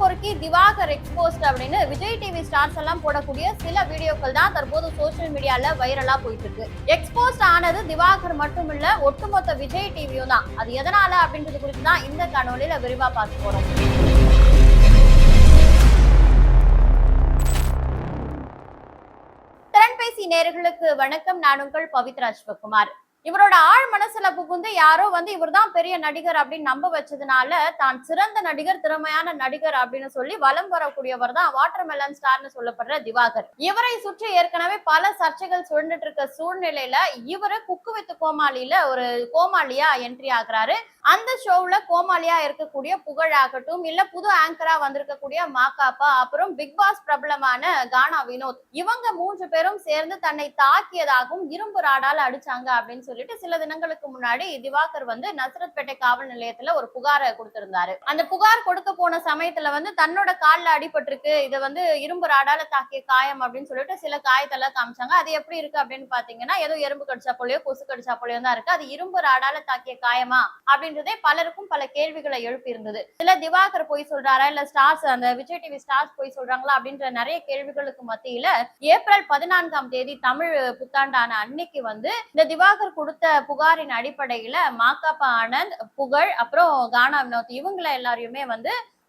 பொறுக்கி திவாகர் எக்ஸ்போஸ்ட் அப்படின்னு Vijay TV stars எல்லாம் போடக்கூடிய சில வீடியோக்கள் தான் தற்போது சோசியல் மீடியால வைரலா போயிட்டு இருக்கு. எக்ஸ்போஸ்ட் ஆனது திவாகர் மட்டும் இல்ல, ஒட்டுமொத்த விஜய் டிவியும் தான். அது எதனால அப்படின்றது குறித்து தான் இந்த காணொலியில விரிவா பார்க்க போறோம். திறன்பேசி நேயர்களுக்கு வணக்கம். நான் உங்கள் பவித்ரா சிவகுமார். இவரோட ஆழ் மனசுல புகுந்து யாரோ இவர் தான் பெரிய நடிகர் அப்படின்னு நம்ப வச்சதுனால தான் சிறந்த நடிகர், திறமையான நடிகர் அப்படின்னு சொல்லி வலம் வரக்கூடியவர் தான் வாட்டர்மெலன் ஸ்டார்னு சொல்லப்படுற திவாகர். இவரை சுற்றி ஏற்கனவே பல சர்ச்சைகள் சுழந்துட்டு இருக்க சூழ்நிலையில இவரு குக்கு வித் கோமாளியில ஒரு கோமாளியா என்ட்ரி ஆகுறாரு. அந்த ஷோவுல கோமாளியா இருக்கக்கூடிய புகழாகட்டும், இல்ல புது ஆங்கரா வந்திருக்கக்கூடிய மாகாப்பா, அப்புறம் பிக் பாஸ் பிரபலமான கானா வினோத், இவங்க 3 பேரும் சேர்ந்து தன்னை தாக்கியதாகவும் இரும்பு ராடால அடிச்சாங்க அப்படின்னு சொல்லிட்டு சில தினங்களுக்கு முன்னாடி திவாகர் நசரத்பேட்டை காவல் நிலையத்துல ஒரு புகாரை கொடுத்திருந்தாரு. அந்த புகார் கொடுக்க போன சமயத்துல தன்னோட கால்ல அடிபட்டிருக்கு, இதை இரும்பு ராடால தாக்கிய காயம் அப்படின்னு சொல்லிட்டு சில காயத்தெல்லாம் காமிச்சாங்க. அது எப்படி இருக்கு அப்படின்னு பாத்தீங்கன்னா, ஏதோ எறும்பு கடிச்சா போலயோ கொசு கடிச்சா போலயோ தான் இருக்கு. அது இரும்பு ராடால தாக்கிய காயமா அப்படின்றதே பலருக்கும் பல கேள்விகளை எழுப்பி இருந்தது. இல்ல திவாகர் போய் சொல்றாரா, இல்ல ஸ்டார்ஸ், அந்த விஜய் டிவி ஸ்டார்ஸ் போய் சொல்றாங்களா அப்படின்ற நிறைய கேள்விகளுக்கு மத்தியில ஏப்ரல் 14ஆம் தேதி தமிழ் புத்தாண்டான அன்னைக்கு இந்த திவாகர் கொடுத்த புகாரின் அடிப்படையில மாகாப்பா ஆனந்த், புகழ், அப்புறம் கானா வினோத் இவங்களை எல்லாரையுமே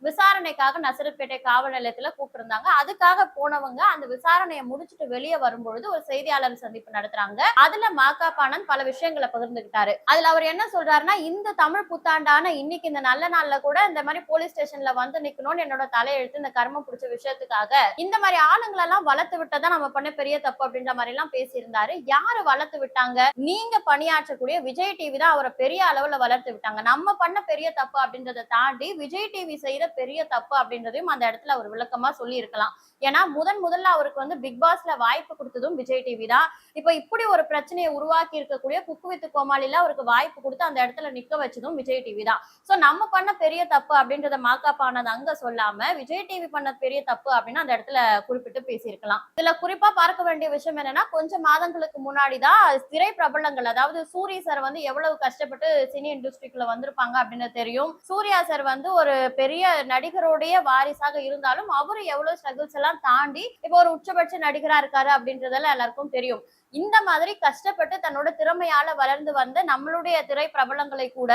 விசாரணைக்காக நசரத்பேட்டை காவல் நிலையத்துல கூப்பிட்டிருந்தாங்க. அதுக்காக போனவங்க அந்த விசாரணையை முடிச்சுட்டு வெளியே வரும்பொழுது ஒரு செய்தியாளர் சந்திப்பு நடத்துறாங்க. அதுல மாகாப்பானந்த் பல விஷயங்களை பகிர்ந்துகிட்டாரு. அதுல அவர் என்ன சொல்றாருன்னா, இந்த தமிழ் புத்தாண்டான இன்னைக்கு இந்த நல்ல நாள்ல கூட இந்த மாதிரி போலீஸ் ஸ்டேஷன்ல நிக்கணும்னு என்னோட தலையெழுத்து, இந்த கர்மம் பிடிச்ச விஷயத்துக்காக இந்த மாதிரி ஆளுங்களை எல்லாம் வளர்த்து விட்டதான் நம்ம பண்ண பெரிய தப்பு அப்படின்ற மாதிரி எல்லாம் பேசியிருந்தாரு. யாரு வளர்த்து விட்டாங்க? நீங்க பணியாற்றக்கூடிய விஜய் டிவி தான் அவரை பெரிய அளவுல வளர்த்து விட்டாங்க. நம்ம பண்ண பெரிய தப்பு அப்படின்றத தாண்டி விஜய் டிவி செய்த பெரிய தப்பு அப்படின்றதையும் அந்த இடத்துல அவர் விளக்கமா சொல்லி இருக்கலாம். ஏன்னா முதல்ல அவருக்கு பிக் பாஸ்ல வாய்ப்பு கொடுத்ததும் விஜய் டிவி தான். இப்ப இப்படி ஒரு பிரச்சனையை உருவாக்கி இருக்கக்கூடிய குக்கு வித் கோமாளில அவருக்கு வாய்ப்பு கொடுத்து அந்த இடத்துல நிக்க வச்சதும் விஜய் டிவி தான். சோ நம்ம பண்ண பெரிய தப்பு அப்படின்றத மாகாப்பானது அங்க சொல்லாம விஜய் டிவி பண்ண பெரிய தப்பு அப்படின்னு அந்த இடத்துல குறிப்பிட்டு பேசியிருக்கலாம். இதுல குறிப்பா பார்க்க வேண்டிய விஷயம் என்னன்னா, கொஞ்சம் மாதங்களுக்கு முன்னாடிதான் திரை பிரபலங்கள், அதாவது சூரிய சார் எவ்வளவு கஷ்டப்பட்டு சினி இண்டஸ்ட்ரிக்குள்ள வந்திருப்பாங்க அப்படின்னு தெரியும். சூர்யா சார் ஒரு பெரிய நடிகருடைய வாரிசாக இருந்தாலும் அவரு எவ்வளவு ஸ்ட்ரகிள்ஸ் எல்லாம் தாண்டி இப்போ ஒரு உச்சபட்ச நடிகரா இருக்காரு அப்படின்றதெல்லாம் எல்லாருக்கும் தெரியும். இந்த மாதிரி கஷ்டப்பட்டு தன்னோட திறமையால வளர்ந்து வந்த நம்மளுடைய திரை பிரபலங்களை கூட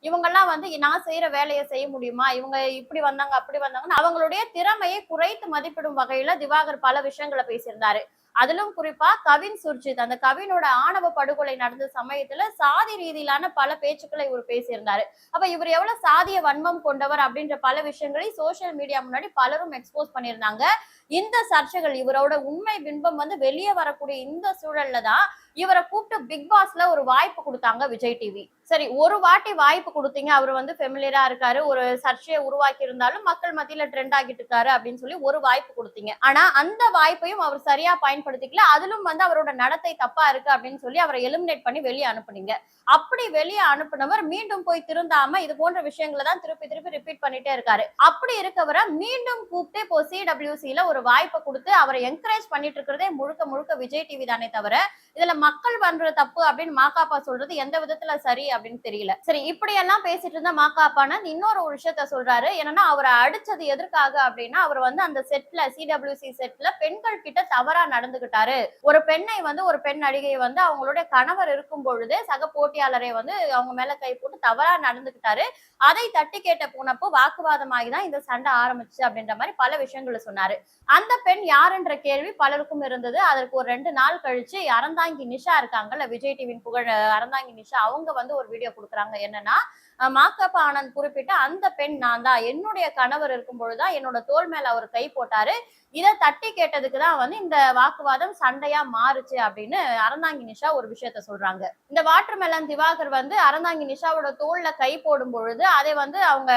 இவங்கெல்லாம் நான் செய்யற வேலையை செய்ய முடியுமா, இவங்க இப்படி வந்தாங்க அப்படி வந்தாங்கன்னு அவங்களுடைய திறமையை குறைத்து மதிப்பிடும் வகையில திவாகர் பல விஷயங்களை பேசியிருந்தாரு. அதிலும் குறிப்பா கவின் சுர்ஜித், அந்த கவினோட ஆணவ படுகொலை நடந்த சமயத்துல சாதி ரீதியிலான பல பேச்சுக்களை இவர் பேசியிருந்தாரு. அப்ப இவர் எவ்வளவு சாதிய வன்மம் கொண்டவர் அப்படின்ற பல விஷயங்களை சோசியல் மீடியா முன்னாடி பலரும் எக்ஸ்போஸ் பண்ணியிருந்தாங்க. இந்த சர்ச்சைகள், இவரோட உண்மை பின்பம் வெளியே வரக்கூடிய இந்த சூழல்ல தான் இவரை கூப்பிட்டு பிக் பாஸ்ல ஒரு வாய்ப்பு கொடுத்தாங்க விஜய் டிவி. சரி, ஒரு வாட்டி வாய்ப்பு கொடுத்தீங்க, அவர் ஃபெமிலியரா இருக்காரு, ஒரு சர்ச்சையை உருவாக்கி இருந்தாலும் மக்கள் மத்தியில ட்ரெண்ட் ஆகிட்டு இருக்காரு அப்படின்னு சொல்லி ஒரு வாய்ப்பு கொடுத்தீங்க. ஆனா அந்த வாய்ப்பையும் அவர் சரியா பயன்படுத்திக்கல. அதிலும் அவரோட நடத்தை தப்பா இருக்கு அப்படின்னு சொல்லி அவரை எலிமினேட் பண்ணி வெளியே அனுப்புனீங்க. அப்படி வெளியே அனுப்புனவர் மீண்டும் போய் திருந்தாம இது போன்ற விஷயங்களை தான் திருப்பி ரிப்பீட் பண்ணிட்டே இருக்காரு. அப்படி இருக்கவரை மீண்டும் கூப்பிட்டு இப்போ CWCல ஒரு வாய்ப்பை கொடுத்து அவரை என்கரேஜ் பண்ணிட்டு இருக்கிறதே முழுக்க விஜய் டிவி தானே தவிர இதுல மக்கள் பண்ற தப்பு அப்படின்னு மாகாப்பா சொல்றது எந்த விதத்துல சரி அப்படின்னு தெரியல. சரி, இப்படி எல்லாம் பேசிட்டு இருந்த மாகாப்பான இன்னொரு ஒரு விஷயத்த சொல்றாரு. என்னன்னா, அவரை அடிச்சது எதற்காக அப்படின்னா, அவர் அந்த செட்ல, CWC செட்ல பெண்கள் கிட்ட தவறா நடந்துகிட்டாரு. ஒரு பெண்ணை ஒரு பெண் நடிகை அவங்களுடைய கணவர் இருக்கும் பொழுது சக போட்டியாளரை அவங்க மேல கை போட்டு தவறா நடந்துகிட்டாரு. அதை தட்டி கேட்ட போனப்போ வாக்குவாதமாகிதான் இந்த சண்டை ஆரம்பிச்சு அப்படின்ற மாதிரி பல விஷயங்களை சொன்னாரு. அந்த பெண் யாருன்ற கேள்வி பலருக்கும் இருந்தது. அதற்கு ஒரு 2 நாள் கழிச்சு அறந்தாங்கி நிஷா இருக்காங்கல்ல, விஜய் டிவியின் புகழ் அறந்தாங்கி நிஷா, அவங்க ஒரு வீடியோ கொடுக்குறாங்க. என்னன்னா, மாகாப்பா ஆனந்த் குறிப்பிட்ட அந்த பெண் நான் தான், என்னுடைய கணவர் இருக்கும் பொழுதுதான் என்னோட தோல் மேல அவர் கை போட்டாரு, இதை தட்டி கேட்டதுக்குதான் இந்த வாக்குவாதம் சண்டையா மாறுச்சு அப்படின்னு அறந்தாங்கி நிஷா ஒரு விஷயத்த சொல்றாங்க. இந்த வாட்டர்மெலன் திவாகர் அறந்தாங்கி நிஷாவோட தோல்ல கை போடும் பொழுது அதை அவங்க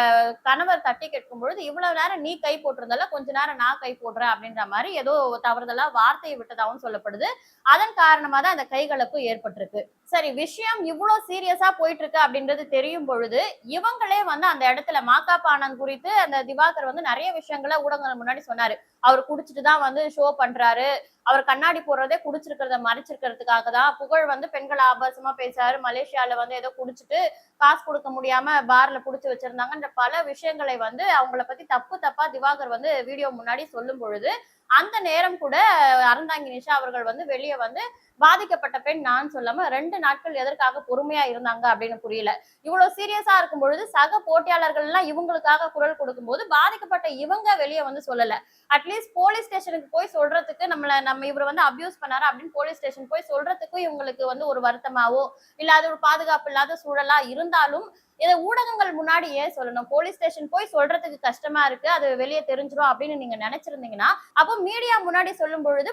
கணவர் தட்டி கேட்கும் பொழுது, இவ்வளவு நேரம் நீ கை போட்டிருந்தால கொஞ்ச நேரம் நான் கை போடுறேன் அப்படின்ற மாதிரி ஏதோ தவறுதலா வார்த்தையை விட்டதாகவும் சொல்லப்படுது. அதன் காரணமா தான் அந்த கைகலப்பு ஏற்பட்டிருக்கு. சரி, விஷயம் இவ்வளவு சீரியஸா போயிட்டு இருக்கு அப்படின்றது தெரியும் பொழுது இவங்களே அந்த இடத்துல மாகாப்பா ஆனந்த் குறித்து அந்த திவாகர் நிறைய விஷயங்களை ஊடகங்கள் முன்னாடி சொன்னாரு. அவர் குடிச்சிட்டு தான் ஷோ பண்றாரு, அவர் கண்ணாடி போடுறதே குடிச்சிருக்கிறத மறைச்சிருக்கிறதுக்காக தான். புகழ் வந்து பெண்கள் ஆபாசமா பேசாரு, மலேசியால வந்து ஏதோ குடிச்சிட்டு காசு கொடுக்க முடியாம பார்ல புடிச்சு வச்சிருந்தாங்கன்ற பல விஷயங்களை வந்து அவங்கள பத்தி தப்பு தப்பா திவாகர் வந்து வீடியோ முன்னாடி சொல்லும் பொழுது, அந்த நேரம் கூட அறந்தாங்கி நிஷா அவர்கள் வந்து வெளியே வந்து பாதிக்கப்பட்ட பெண் நான் சொல்லாம 2 நாட்கள் எதற்காக பொறுமையா இருந்தாங்க அப்படின்னு புரியல. இவ்வளவு சீரியஸா இருக்கும் பொழுது சக போட்டியாளர்கள் எல்லாம் இவங்களுக்காக குரல் கொடுக்கும்போது பாதிக்கப்பட்ட இவங்க வெளியே வந்து சொல்லல. அட்லீஸ்ட் போலீஸ் ஸ்டேஷனுக்கு போய் சொல்றதுக்கு நம்ம இவர் வந்து அபியூஸ் பண்ணாரு அப்படின்னு போலீஸ் ஸ்டேஷன் போய் சொல்றதுக்கும் இவங்களுக்கு வந்து ஒரு வருத்தமாவோ இல்ல அது ஒரு பாதுகாப்பு இல்லாத சூழலா இருந்தாலும் இதை ஊடகங்கள் முன்னாடி ஏன் சொல்லணும்? போலீஸ் ஸ்டேஷன் போய் சொல்றதுக்கு கஷ்டமா இருக்கு, அது வெளியே தெரிஞ்சிடும் அப்படின்னு நீங்க நினைச்சிருந்தீங்கன்னா அப்போ மீடியா முன்னாடி சொல்லும் பொழுது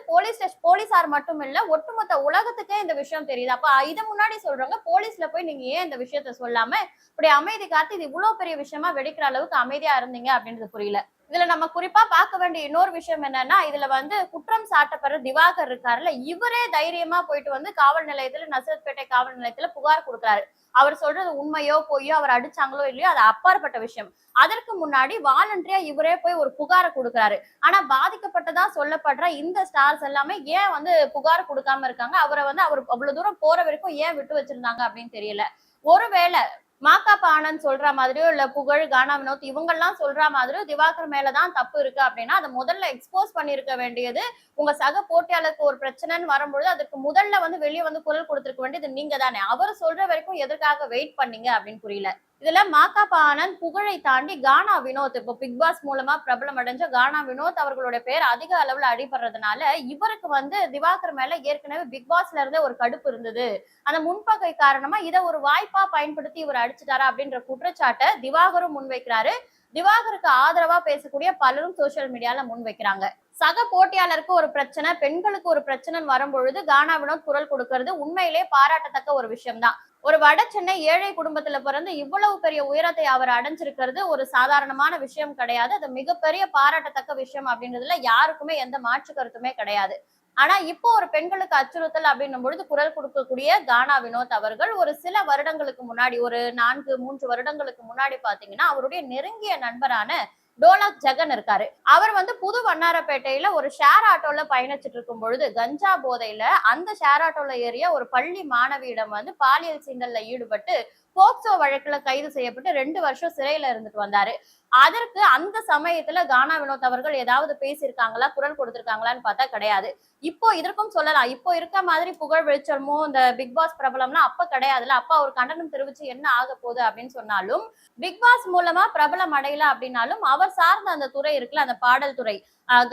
போலீசார் மட்டும் இல்ல ஒட்டுமொத்த உலகத்துக்கே இந்த விஷயம் தெரியுது. அப்ப இதை முன்னாடி சொல்றவங்க போலீஸ்ல போய் நீங்க ஏன் இந்த விஷயத்த சொல்லாம இப்படி அமைதி காத்து இது இவ்வளவு பெரிய விஷயமா வெடிக்கிற அளவுக்கு அமைதியா இருந்தீங்க அப்படின்றது புரியல. இதுல நம்ம குறிப்பா பார்க்க வேண்டிய இன்னொரு விஷயம் என்னன்னா, இதுல வந்து குற்றம் சாட்டப்படுற திவாகர் இருக்காருல்ல, இவரே தைரியமா போயிட்டு வந்து காவல் நிலையத்துல நசரத்பேட்டை காவல் நிலையத்துல புகார் கொடுக்குறாரு. அவர் சொல்றது உண்மையோ பொய்யோ, அவர் அடிச்சாங்களோ இல்லையோ அது அப்பாற்பட்ட விஷயம். அதற்கு முன்னாடி வாலண்டரியா இவரே போய் ஒரு புகார கொடுக்குறாரு. ஆனா பாதிக்கப்பட்டதா சொல்லப்படுற இந்த ஸ்டார்ஸ் எல்லாமே ஏன் வந்து புகார் கொடுக்காம இருக்காங்க? அவரை வந்து அவர் அவ்வளவு தூரம் போற வரைக்கும் ஏன் விட்டு வச்சிருந்தாங்க அப்படின்னு தெரியல. ஒருவேளை மாகாபா ஆனந்த் சொல்ற மாதிரியோ இல்ல புகழ், கானா வினோத் இவங்கெல்லாம் சொல்ற மாதிரியோ திவாகர் மேலதான் தப்பு இருக்கு அப்படின்னா அதை முதல்ல எக்ஸ்போஸ் பண்ணிருக்க வேண்டியது உங்க சக போட்டியாளருக்கு ஒரு பிரச்சனைன்னு வரும்பொழுது அதுக்கு முதல்ல வந்து வெளியே வந்து குரல் கொடுத்திருக்க வேண்டியது நீங்க தானே. அவர் சொல்ற வரைக்கும் எதற்காக வெயிட் பண்ணீங்க அப்படின்னு புரியல. இதுல மாகாபா ஆனந்த் புகழை தாண்டி கானா வினோத் இப்போ பிக் பாஸ் மூலமா பிரபலம் அடைஞ்ச கானா வினோத் அவர்களுடைய பேர் அதிக அளவுல அடிபடுறதுனால இவருக்கு வந்து திவாகர் மேல ஏற்கனவே பிக் பாஸ்ல இருந்தே ஒரு கடுப்பு இருந்தது. அந்த முன்பகை காரணமா இதை ஒரு வாய்ப்பா பயன்படுத்தி இவர் அடிச்சுட்டாரா அப்படின்ற குற்றச்சாட்டை திவாகரும் முன்வைக்கிறாரு. திவாகருக்கு ஆதரவா பேசக்கூடிய பலரும் சோசியல் மீடியால முன்வைக்கிறாங்க. சக போட்டியாளருக்கு ஒரு பிரச்சனை, பெண்களுக்கு ஒரு பிரச்சனைன்னு வரும்பொழுது கானா வினோத் குரல் கொடுக்கிறது உண்மையிலே பாராட்டத்தக்க ஒரு விஷயம் தான். ஒரு வட சென்னை ஏழை குடும்பத்துல பிறந்து இவ்வளவு பெரிய உயரத்தை அவர் அடைஞ்சிருக்கிறது ஒரு சாதாரணமான விஷயம் கிடையாது. அது மிகப்பெரிய பாராட்டத்தக்க விஷயம் அப்படின்றதுல யாருக்குமே எந்த மாற்று கருத்துமே கிடையாது. ஆனா இப்போ ஒரு பெண்களுக்கு அச்சுறுத்தல் அப்படின்னும் பொழுது குரல் கொடுக்கக்கூடிய கானா வினோத் அவர்கள் ஒரு சில வருடங்களுக்கு முன்னாடி ஒரு 3 வருடங்களுக்கு முன்னாடி பாத்தீங்கன்னா அவருடைய நெருங்கிய நண்பரான டோலாக் ஜெகன் இருக்காரு. அவர் வந்து புது வண்ணாரப்பேட்டையில ஒரு ஷேர் ஆட்டோல பயணிச்சுட்டு இருக்கும் பொழுது கஞ்சா போதையில அந்த ஷேர் ஆட்டோல ஏறிய ஒரு பள்ளி மாணவியிடம் வந்து பாலியல் சீண்டல்ல ஈடுபட்டு போக்சோ வழக்குல கைது செய்யப்பட்டு 2 வருஷம் சிறையில இருந்துட்டு வந்தாரு. அதற்கு அந்த சமயத்துல கானா வினோத் அவர்கள் ஏதாவது பேசியிருக்காங்களா, குரல் கொடுத்திருக்காங்களான்னு பார்த்தா கிடையாது. இப்போ இதற்கும் சொல்லலாம், இப்போ இருக்க மாதிரி புகழ் வெளிச்சமோ இந்த பிக் பாஸ் பிரபலம்னா அப்ப கிடையாதுல்ல. அப்ப அவர் கண்டனம் தெரிவிச்சு என்ன ஆக போகுது அப்படின்னு சொன்னாலும் பிக் பாஸ் மூலமா பிரபலம் அடையல அப்படின்னாலும் அவர் சார்ந்த அந்த துறை இருக்குல்ல, அந்த பாடல் துறை,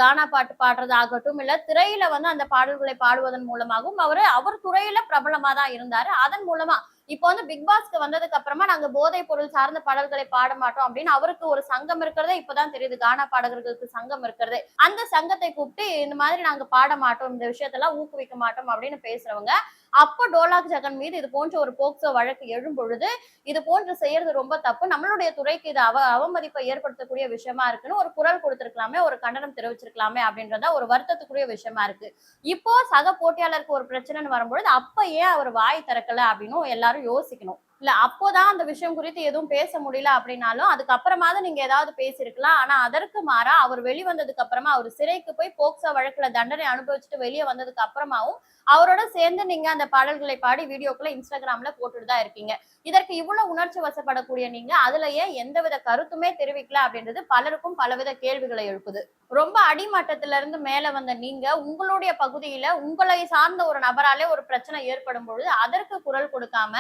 கானா பாட்டு பாடுறது ஆகட்டும் இல்ல திரையில வந்து அந்த பாடல்களை பாடுவதன் மூலமாகவும் அவர் துறையில பிரபலமா தான் இருந்தாரு. அதன் மூலமா இப்போ வந்து பிக் பாஸ்க்கு வந்ததுக்கு அப்புறமா நாங்க போதைப் பொருள் சார்ந்த பாடல்களை பாட மாட்டோம் அப்படின்னு அவருக்கு ஒரு சங்கம் இருக்கிறதே இப்பதான் தெரியுது. கானா பாடகர்களுக்கு சங்கம் இருக்கிறது. அந்த சங்கத்தை கூப்பிட்டு இந்த மாதிரி நாங்க பாட மாட்டோம், இந்த விஷயத்தெல்லாம் ஊக்குவிக்க மாட்டோம் அப்படின்னு பேசுறவங்க அப்போ டோலாக் ஜெகன் மீது இது போன்ற ஒரு போக்சோ வழக்கு எழும் பொழுது இது போன்று செய்யறது ரொம்ப தப்பு, நம்மளுடைய துறைக்கு இது அவமதிப்பை ஏற்படுத்தக்கூடிய விஷயமா இருக்குன்னு ஒரு குரல் கொடுத்திருக்கலாமே, ஒரு கண்டனம் தெரிவிச்சிருக்கலாமே அப்படின்றத ஒரு வருத்தத்துக்குரிய விஷயமா இருக்கு. இப்போ சக போட்டியாளருக்கு ஒரு பிரச்சனைன்னு வரும்பொழுது அப்ப ஏன் அவர் வாய் திறக்கல அப்படின்னு எல்லாரும் யோசிக்கணும். இல்ல அப்போதான் அந்த விஷயம் குறித்து எதுவும் பேச முடியல அப்படின்னாலும் அதுக்கப்புறமாவது நீங்க ஏதாவது பேசியிருக்கலாம். ஆனா அதற்கு மாறா அவர் வெளிவந்ததுக்கு அப்புறமா அவர் சிறைக்கு போய் போக்சோ வழக்குல தண்டனை அனுபவிச்சுட்டு வெளியே வந்ததுக்கு அப்புறமாவும் அவரோட சேர்ந்து நீங்க அந்த பாடல்களை பாடி வீடியோக்களை இன்ஸ்டாகிராம்ல போட்டுட்டு தான் இருக்கீங்க. இதற்கு இவ்வளவு உணர்ச்சி வசப்படக்கூடிய நீங்க அதுல ஏன் எந்தவித கருத்துமே தெரிவிக்கல அப்படின்றது பலருக்கும் பலவித கேள்விகளை எழுப்புது. ரொம்ப அடிமட்டத்துல இருந்து மேல வந்த நீங்க உங்களுடைய பகுதியில உங்களை சார்ந்த ஒரு நபராலே ஒரு பிரச்சனை ஏற்படும் பொழுது அதற்கு குரல் கொடுக்காம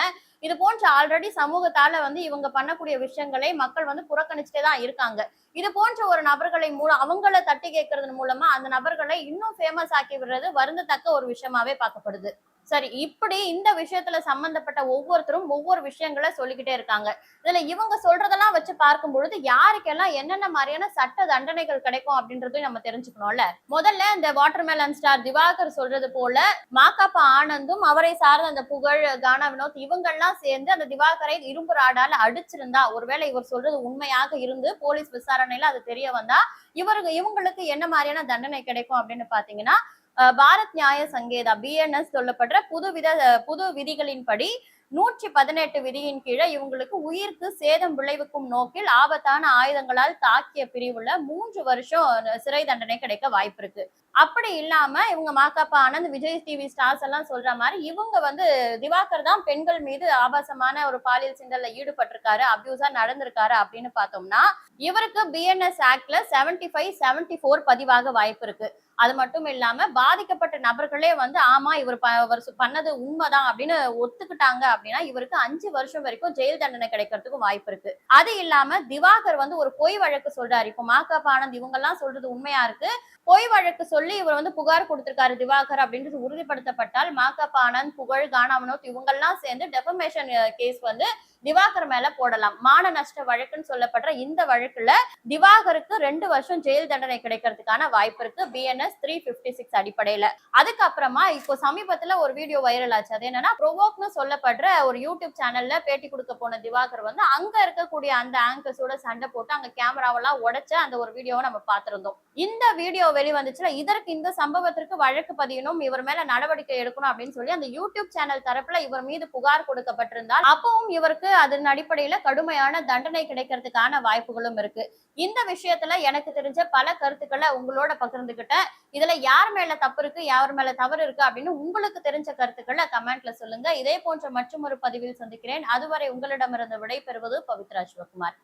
இது போன்ற ஆல்ரெடி சமூகத்தால வந்து இவங்க பண்ணக்கூடிய விஷயங்களை மக்கள் வந்து புறக்கணிச்சுட்டே தான் இருக்காங்க. இது போன்ற ஒரு நபர்களை மூலம் அவங்கள தட்டி கேட்கறது மூலமா அந்த நபர்களை இன்னும் ஃபேமஸ் ஆக்கி விடுறது வருந்தத்தக்க ஒரு விஷயமாவே பார்க்கப்படுது. சரி, இப்படி இந்த விஷயத்துல சம்பந்தப்பட்ட ஒவ்வொருத்தரும் ஒவ்வொரு விஷயங்களை சொல்லிக்கிட்டே இருக்காங்க. இதுல இவங்க சொல்றதெல்லாம் வச்சு பார்க்கும் பொழுது யாருக்கெல்லாம் என்னென்ன மாதிரியான சட்ட தண்டனைகள் கிடைக்கும் அப்படின்றதையும் நம்ம தெரிஞ்சுக்கணும்ல. முதல்ல இந்த வாட்டர்மெலன் ஸ்டார் திவாகர் சொல்றது போல மாகாபா ஆனந்தும் அவரை சார்ந்த அந்த புகழ், கானா வினோத் இவங்கெல்லாம் சேர்ந்து அந்த திவாகரை இரும்பு ராடால அடிச்சிருந்தா, ஒருவேளை இவர் சொல்றது உண்மையாக இருந்து போலீஸ் விசாரணையில அது தெரிய வந்தா இவங்களுக்கு என்ன மாதிரியான தண்டனை கிடைக்கும் அப்படின்னு பாத்தீங்கன்னா பாரத் நியாய சங்கேதா பிஎன்எஸ் சொல்லப்படுற புது விதிகளின்படி 118 விதியின் கீழே இவங்களுக்கு உயிருக்கு சேதம் விளைவிக்கும் நோக்கில் ஆபத்தான ஆயுதங்களால் தாக்கிய பிரிவுல 3 வருஷம் சிறை தண்டனை கிடைக்க வாய்ப்பு இருக்கு. அப்படி இல்லாம இவங்க மாகாப்பா ஆனந்த், விஜய் டிவி ஸ்டார்ஸ் எல்லாம் சொல்ற மாதிரி இவங்க வந்து திவாகர் தான் பெண்கள் மீது ஆபாசமான ஒரு பாலியல் சிண்டல்ல ஈடுபட்டிருக்காரு, அபியூஸா நடந்திருக்காரு அப்படின்னு பார்த்தோம்னா இவருக்கு பிஎன்எஸ் ஆக்ட்ல 75, 74 பதிவாக வாய்ப்பு இருக்கு. அது மட்டும் இல்லாம பாதிக்கப்பட்ட நபர்களே வந்து ஆமா இவர் பண்ணது உண்மைதான் அப்படின்னு ஒத்துக்கிட்டாங்க அப்படின்னா இவருக்கு 5 வருஷம் வரைக்கும் ஜெயில் தண்டனை கிடைக்கிறதுக்கு வாய்ப்பு இருக்கு. அது இல்லாம திவாகர் வந்து ஒரு பொய் வழக்கு சொல்றாரு. இப்போ மாகாபா ஆனந்த் இவங்க எல்லாம் சொல்றது உண்மையா இருக்கு, பொய் வழக்கு சொல்லி இவர் வந்து புகார் கொடுத்திருக்காரு திவாகர் அப்படின்றது உறுதிப்படுத்தப்பட்டால் மாகாபா ஆனந்த், புகழ், கானா வினோத் இவங்க எல்லாம் சேர்ந்து டெஃபமேஷன் கேஸ் வந்து திவாகர் மேல போடலாம். மான நஷ்ட வழக்குன்னு சொல்லப்படுற இந்த வழக்குல திவாகருக்கு 2 வருஷம் ஜெயில் தண்டனை கிடைக்கிறதுக்கான வாய்ப்பு இருக்கு பிஎன்எஸ் 356 அடிப்படையில. அதுக்கப்புறமா இப்போ சமீபத்துல ஒரு வீடியோ வைரல் ஆச்சு. அது என்னன்னா ப்ரோவோக்னு சொல்லப்படுற ஒரு யூடியூப் சேனல்ல பேட்டி கொடுக்க போன திவாகர் வந்து அங்க இருக்கக்கூடிய அந்த ஆங்கர்ஸோட சண்டை போட்டு அங்க கேமராவெல்லாம் உடைச்ச அந்த ஒரு வீடியோவை நம்ம பார்த்திருந்தோம். இந்த வீடியோ வெளிவந்துச்சுல இதற்கு இந்த சம்பவத்திற்கு வழக்கு பதியணும், இவர் மேல நடவடிக்கை எடுக்கணும் அப்படின்னு சொல்லி அந்த யூடியூப் சேனல் தரப்புல இவர் மீது புகார் கொடுக்கப்பட்டிருந்தால் அப்பவும் இவருக்கு அதன் அடிப்படையில கடுமையான தண்டனை கிடைக்கிறதுக்கான வாய்ப்புகளும் இருக்கு. இந்த விஷயத்துல எனக்கு தெரிஞ்ச பல கருத்துக்களை உங்களோட பகிர்ந்துகிட்டேன். இதுல யார் மேல தப்பு இருக்கு, யார் மேல தவறு இருக்கு அப்படின்னு உங்களுக்கு தெரிஞ்ச கருத்துக்களை கமெண்ட்ல சொல்லுங்க. இதே போன்ற மற்றும் ஒரு பதிவில் சந்திக்கிறேன். அதுவரை உங்களிடமிருந்து விடை பெறுவது பவித்ரா சிவகுமார்.